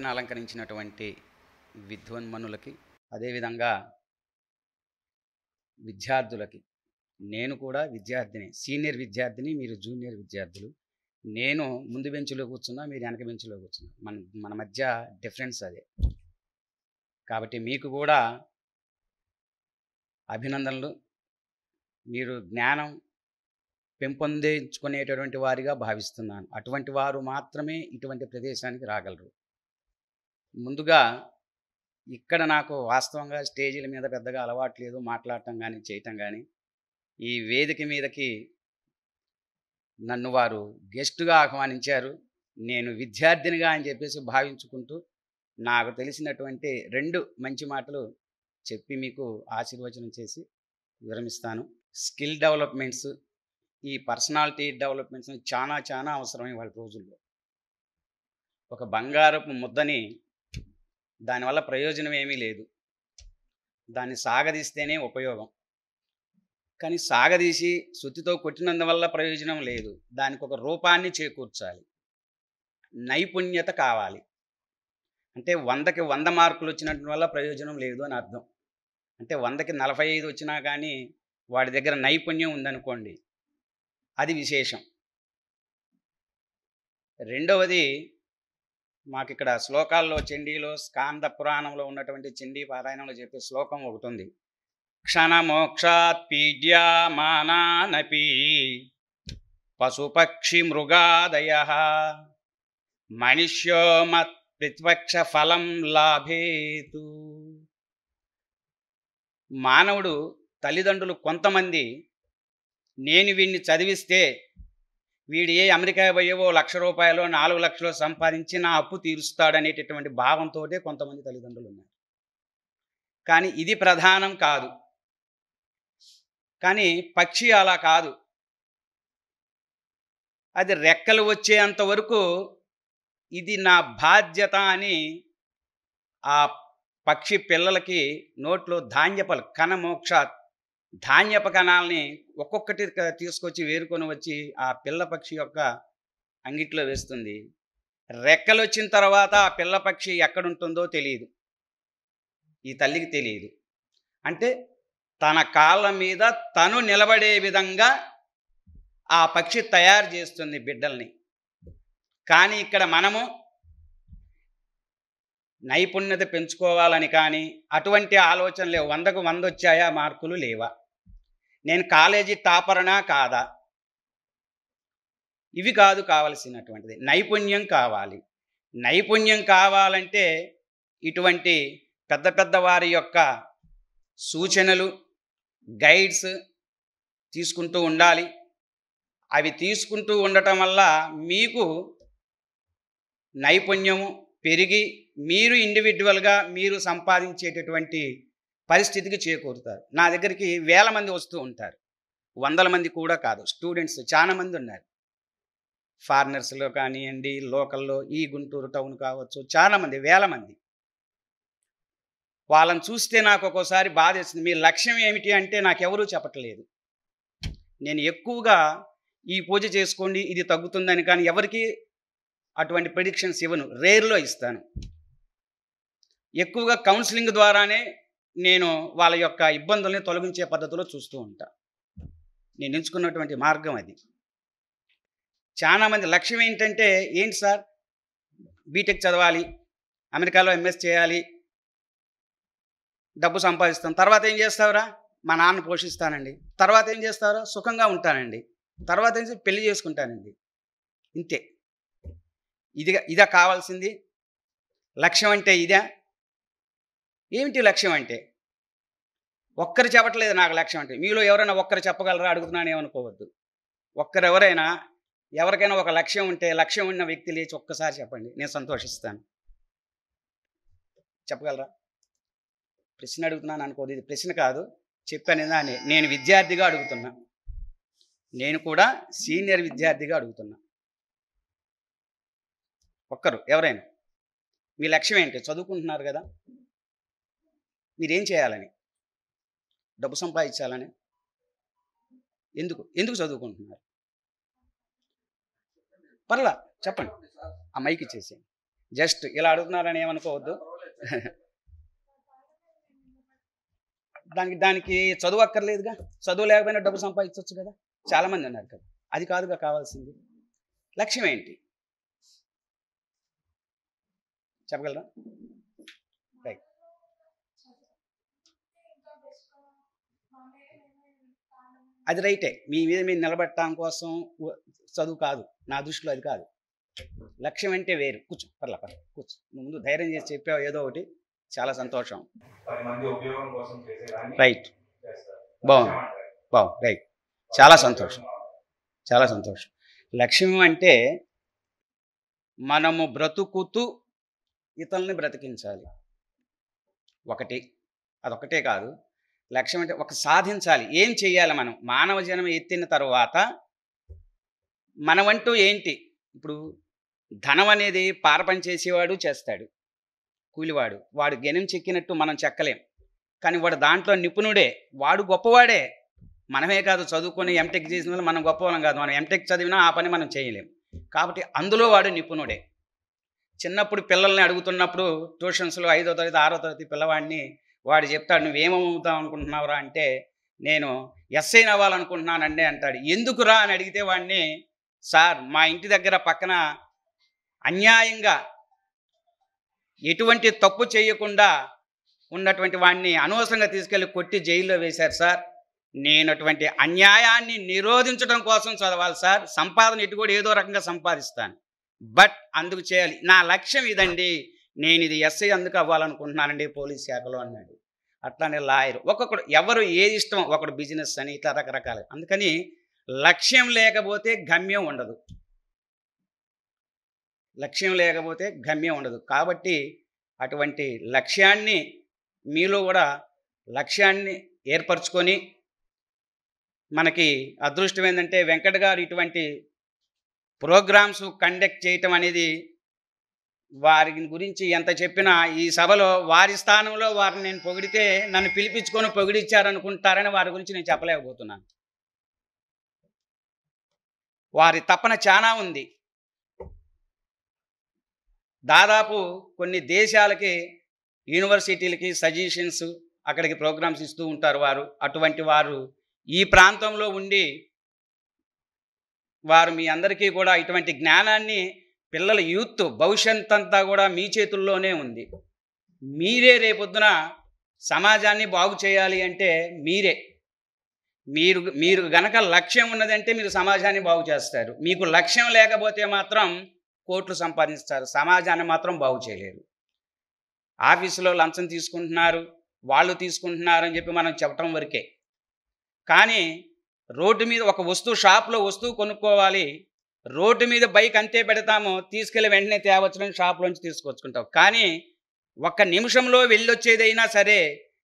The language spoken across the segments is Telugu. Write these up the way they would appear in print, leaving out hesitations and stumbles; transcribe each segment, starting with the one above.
వేదికను అలంకరించినటువంటి విద్వన్మనులకి, అదేవిధంగా విద్యార్థులకి, నేను కూడా విద్యార్థిని, సీనియర్ విద్యార్థిని, మీరు జూనియర్ విద్యార్థులు. నేను ముందు బెంచ్లో కూర్చున్నా, మీరు వెనక బెంచ్లో కూర్చున్నా, మన మధ్య డిఫరెన్స్ అదే. కాబట్టి మీకు కూడా అభినందనలు. మీరు జ్ఞానం పెంపొందించుకునేటటువంటి వారిగా భావిస్తున్నాను. అటువంటి వారు మాత్రమే ఇటువంటి ప్రదేశానికి రాగలరు. ముందుగా ఇక్కడ నాకు వాస్తవంగా స్టేజీల మీద పెద్దగా అలవాటు లేదు, మాట్లాడటం కానీ చేయటం కానీ. ఈ వేదిక మీదకి నన్ను వారు గెస్టుగా ఆహ్వానించారు. నేను విద్యార్థినిగా అని చెప్పేసి భావించుకుంటూ నాకు తెలిసినటువంటి 2 మంచి మాటలు చెప్పి మీకు ఆశీర్వచనం చేసి విరమిస్తాను. స్కిల్ డెవలప్మెంట్స్, ఈ పర్సనాలిటీ డెవలప్మెంట్స్ చాలా అవసరం ఇవాళ రోజుల్లో. ఒక బంగారపు ముద్దని దానివల్ల ప్రయోజనం ఏమీ లేదు, దాన్ని సాగదీస్తేనే ఉపయోగం. కానీ సాగదీసి సుత్తితో కొట్టినందువల్ల ప్రయోజనం లేదు, దానికి ఒక రూపాన్ని చేకూర్చాలి. నైపుణ్యత కావాలి. అంటే 100కి 100 మార్కులు వచ్చినట్టు వల్ల ప్రయోజనం లేదు అని అర్థం. అంటే 100కి 45 వచ్చినా కానీ వాడి దగ్గర నైపుణ్యం ఉందనుకోండి, అది విశేషం. రెండవది, మాకు ఇక్కడ శ్లోకాల్లో, చండీలో, స్కాంద పురాణంలో ఉన్నటువంటి చండీ పారాయణంలో చెప్పే శ్లోకం ఒకటి ఉంది. క్షణమోక్షాత్ పీడ్యామానానపి పశుపక్షి మృగాదయః మనుష్యో మత్ ప్రతిపక్ష ఫలం లాభేతు. మానవుడు తల్లిదండ్రులు కొంతమంది నేను వీడిని చదివిస్తే వీడు అమెరికా పోయేవో 1,00,000 రూపాయలు 4 లక్షలు సంపాదించి నా అప్పు తీరుస్తాడనేటటువంటి భావంతో కొంతమంది తల్లిదండ్రులు ఉన్నారు. కానీ ఇది ప్రధానం కాదు. కానీ పక్షి అలా కాదు. అది రెక్కలు వచ్చేంత వరకు ఇది నా బాధ్యత అని ఆ పక్షి పిల్లలకి నోట్లో ధాన్యపలు కణమోక్ష ధాన్యప కణాలని ఒక్కొక్కటి తీసుకొచ్చి వేరుకొని వచ్చి ఆ పిల్ల పక్షి యొక్క అంగిట్లో వేస్తుంది. రెక్కలు వచ్చిన తర్వాత ఆ పిల్ల పక్షి ఎక్కడుంటుందో తెలియదు, ఈ తల్లికి తెలియదు. అంటే తన కాళ్ళ మీద తను నిలబడే విధంగా ఆ పక్షి తయారు చేస్తుంది బిడ్డల్ని. కానీ ఇక్కడ మనము నైపుణ్యత పెంచుకోవాలని కానీ అటువంటి ఆలోచన లేవు. 100కు 100 వచ్చాయా మార్కులు లేవా, నేను కాలేజీ టాపర్నా కాదా, ఇవి కాదు కావలసినటువంటిది. నైపుణ్యం కావాలి. నైపుణ్యం కావాలంటే ఇటువంటి పెద్ద వారి యొక్క సూచనలు, గైడ్స్ తీసుకుంటూ ఉండాలి. అవి తీసుకుంటూ ఉండటం వల్ల మీకు నైపుణ్యము పెరిగి మీరు ఇండివిజువల్గా మీరు సంపాదించేటటువంటి పరిస్థితికి చేకూరుతారు. నా దగ్గరికి 1000 మంది వస్తూ ఉంటారు, 100 మంది కూడా కాదు. స్టూడెంట్స్ చాలా మంది ఉన్నారు, ఫారినర్స్లో కానివ్వండి, లోకల్లో, ఈ గుంటూరు టౌన్ కావచ్చు, చాలామంది 1000 మంది. వాళ్ళని చూస్తే నాకు ఒక్కోసారి బాధ వేస్తుంది. మీ లక్ష్యం ఏమిటి అంటే నాకెవరూ చెప్పట్లేదు. నేను ఎక్కువగా ఈ పూజ చేసుకోండి ఇది తగ్గుతుందని కానీ ఎవరికి అటువంటి ప్రెడిక్షన్స్ ఇవ్వను, రేర్లో ఇస్తాను. ఎక్కువగా కౌన్సిలింగ్ ద్వారానే నేను వాళ్ళ యొక్క ఇబ్బందుల్ని తొలగించే పద్ధతిలో చూస్తూ ఉంటా. నేను ఎంచుకున్నటువంటి మార్గం అది. చాలామంది లక్ష్యం ఏంటంటే, ఏంటి సార్ బీటెక్ చదవాలి, అమెరికాలో ఎంఎస్ చేయాలి, డబ్బు సంపాదిస్తాం, తర్వాత ఏం చేస్తావురా, మా నాన్న పోషిస్తానండి, తర్వాత ఏం చేస్తావురా, సుఖంగా ఉంటానండి, తర్వాత ఏం పెళ్లి చేసుకుంటానండి, ఇంతే. ఇదా కావాల్సింది? లక్ష్యం అంటే ఇదా? ఏమిటి లక్ష్యం అంటే? ఒక్కరు చెప్పట్లేదు నాకు లక్ష్యం అంటే. మీలో ఎవరైనా ఒక్కరు చెప్పగలరా అడుగుతున్నాను, ఏమనుకోవద్దు. ఎవరికైనా ఒక లక్ష్యం ఉంటే, లక్ష్యం ఉన్న వ్యక్తి లేచి ఒక్కసారి చెప్పండి, నేను సంతోషిస్తాను. చెప్పగలరా? ప్రశ్న అడుగుతున్నాను అనుకోదు, ఇది ప్రశ్న కాదు, చెప్పాను దాన్ని. నేను విద్యార్థిగా అడుగుతున్నా, నేను కూడా సీనియర్ విద్యార్థిగా అడుగుతున్నా. ఒక్కరు ఎవరైనా మీ లక్ష్యం ఏంటి? చదువుకుంటున్నారు కదా, మీరేం చేయాలని? డబ్బు సంపాదించాలని? ఎందుకు చదువుకుంటున్నారు? పర్లా చెప్పండి, ఆ మైక్ ఇచ్చేసేయండి. జస్ట్ ఇలా అడుగుతున్నారని ఏమనుకోవద్దు. దానికి చదువు అక్కర్లేదుగా. చదువు లేకపోయినా డబ్బు సంపాదించవచ్చు కదా, చాలామంది ఉన్నారు కదా. అది కాదుగా కావాల్సింది. లక్ష్యం ఏంటి చెప్పగలరా? రైట్. అది రైటే. మీ మీద మీరు నిలబెట్టడం కోసం చదువు కాదు, నా దృష్టిలో అది కాదు. లక్ష్యం అంటే వేరు. కూర్చో, పర్లా కూర్చో. నువ్వు ముందు ధైర్యం చేసి చెప్పావు ఏదో ఒకటి, చాలా సంతోషం. రైట్, బాగుంది, బాగుంది, రైట్, చాలా సంతోషం, చాలా సంతోషం. లక్ష్యం అంటే మనము బ్రతుకుతూ ఇతరుల్ని బ్రతికించాలి ఒకటి. అదొకటే కాదు. లక్ష్యం అంటే ఒక సాధించాలి. ఏం చెయ్యాలి మనం మానవ జన్మ ఎత్తిన తర్వాత మనమంటూ ఏంటి? ఇప్పుడు ధనం అనేది పారపని చేసేవాడు చేస్తాడు, కూలివాడు. వాడు గెనం చెక్కినట్టు మనం చెక్కలేం, కానీ వాడు దాంట్లో నిపుణుడే, వాడు గొప్పవాడే. మనమే కాదు చదువుకొని ఎంటెక్ చేసిన వాళ్ళు మనం గొప్పవాళ్ళం కాదు. మనం ఎంటెక్ చదివినా ఆ పని మనం చేయలేం. కాబట్టి అందులో వాడు నిపుణుడే. చిన్నప్పుడు పిల్లల్ని అడుగుతున్నప్పుడు ట్యూషన్స్లో 5వ తరగతి 6వ తరగతి పిల్లవాడిని వాడు చెప్తాడు, నువ్వేమవుతావు అనుకుంటున్నావురా అంటే, నేను ఎస్ఐని అవ్వాలనుకుంటున్నానండి అంటాడు. ఎందుకురా అని అడిగితే వాడిని, సార్ మా ఇంటి దగ్గర పక్కన అన్యాయంగా ఎటువంటి తప్పు చేయకుండా ఉన్నటువంటి వాడిని అనవసరంగా తీసుకెళ్ళి కొట్టి జైల్లో వేశారు సార్. నేను అటువంటి అన్యాయాన్ని నిరోధించడం కోసం చదవాలి సార్. సంపాదన ఇటు కూడా ఏదో రకంగా సంపాదిస్తాను, బట్ అందుకు చేయాలి. నా లక్ష్యం ఇదండి, నేను ఇది ఎస్ఐ అందుకు అవ్వాలనుకుంటున్నానండి పోలీస్ శాఖలో అన్నాడు. అట్లానే లాయర్, ఒక్కొక్కడు ఎవరు ఏది ఇష్టం, ఒకడు బిజినెస్ అని, ఇట్లా రకరకాలు. అందుకని లక్ష్యం లేకపోతే గమ్యం ఉండదు. లక్ష్యం లేకపోతే గమ్యం ఉండదు. కాబట్టి అటువంటి లక్ష్యాన్ని మీలో కూడా లక్ష్యాన్ని ఏర్పరచుకొని, మనకి అదృష్టం ఏంటంటే వెంకట్ గారు ఇటువంటి ప్రోగ్రామ్స్ కండక్ట్ చేయటం అనేది, వారి గురించి ఎంత చెప్పినా ఈ సభలో వారి స్థానంలో వారిని నేను పొగిడితే నన్ను పిలిపించుకొని పొగిడిచ్చారనుకుంటారని వారి గురించి నేను చెప్పలేకపోతున్నాను. వారి తపన చాలా ఉంది. దాదాపు కొన్ని దేశాలకి, యూనివర్సిటీలకి సజెషన్స్, అక్కడికి ప్రోగ్రామ్స్ ఇస్తూ ఉంటారు వారు. అటువంటి వారు ఈ ప్రాంతంలో ఉండి వారు మీ అందరికీ కూడా ఇటువంటి జ్ఞానాన్ని, పిల్లల యూత్ భవిష్యత్ అంతా కూడా మీ చేతుల్లోనే ఉంది. మీరే రేపొద్దున సమాజాన్ని బాగు చేయాలి అంటే మీరు గనక లక్ష్యం ఉన్నదంటే మీరు సమాజాన్ని బాగు చేస్తారు. మీకు లక్ష్యం లేకపోతే మాత్రం కోట్లు సంపాదిస్తారు, సమాజాన్ని మాత్రం బాగు చేయలేరు. ఆఫీసులో లంచం తీసుకుంటున్నారు, వాళ్ళు తీసుకుంటున్నారు అని చెప్పి మనం చెప్పటం వరకే. కానీ రోడ్డు మీద ఒక వస్తువు, షాప్లో వస్తువు కొనుక్కోవాలి, రోడ్డు మీద బైక్ అంతే పెడతాము, తీసుకెళ్ళి వెంటనే తేవచ్చులని షాప్లోంచి తీసుకొచ్చుకుంటాం. కానీ ఒక్క నిమిషంలో వెళ్ళొచ్చేదైనా సరే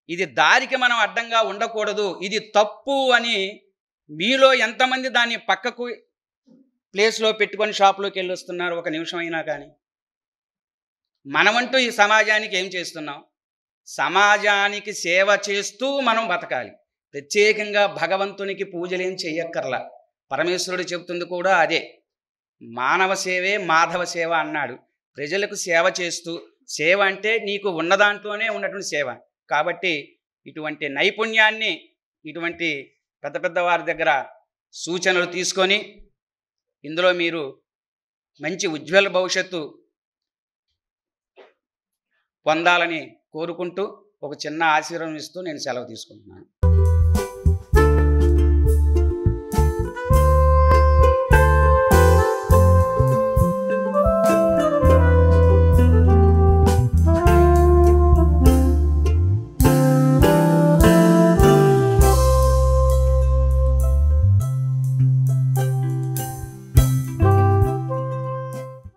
ఇది దారికి మనం అడ్డంగా ఉండకూడదు, ఇది తప్పు అని మీలో ఎంతమంది దాన్ని పక్కకు ప్లేస్లో పెట్టుకొని షాప్లోకి వెళ్ళి వస్తున్నారు ఒక నిమిషం అయినా? కానీ మనమంటూ ఈ సమాజానికి ఏం చేస్తున్నాం? సమాజానికి సేవ చేస్తూ మనం బతకాలి. ప్రత్యేకంగా భగవంతునికి పూజలేం చెయ్యక్కర్లా. పరమేశ్వరుడు చెబుతుంది కూడా అదే, మానవ సేవే మాధవ సేవ అన్నాడు. ప్రజలకు సేవ చేస్తూ, సేవ అంటే నీకు ఉన్న దాంట్లోనే ఉన్నటువంటి సేవ. కాబట్టి ఇటువంటి నైపుణ్యాన్ని, ఇటువంటి పెద్ద పెద్ద వారి దగ్గర సూచనలు తీసుకొని ఇందులో మీరు మంచి ఉజ్వల భవిష్యత్తు పొందాలని కోరుకుంటూ ఒక చిన్న ఆశీర్వాదం ఇస్తూ నేను సెలవు తీసుకుంటున్నాను.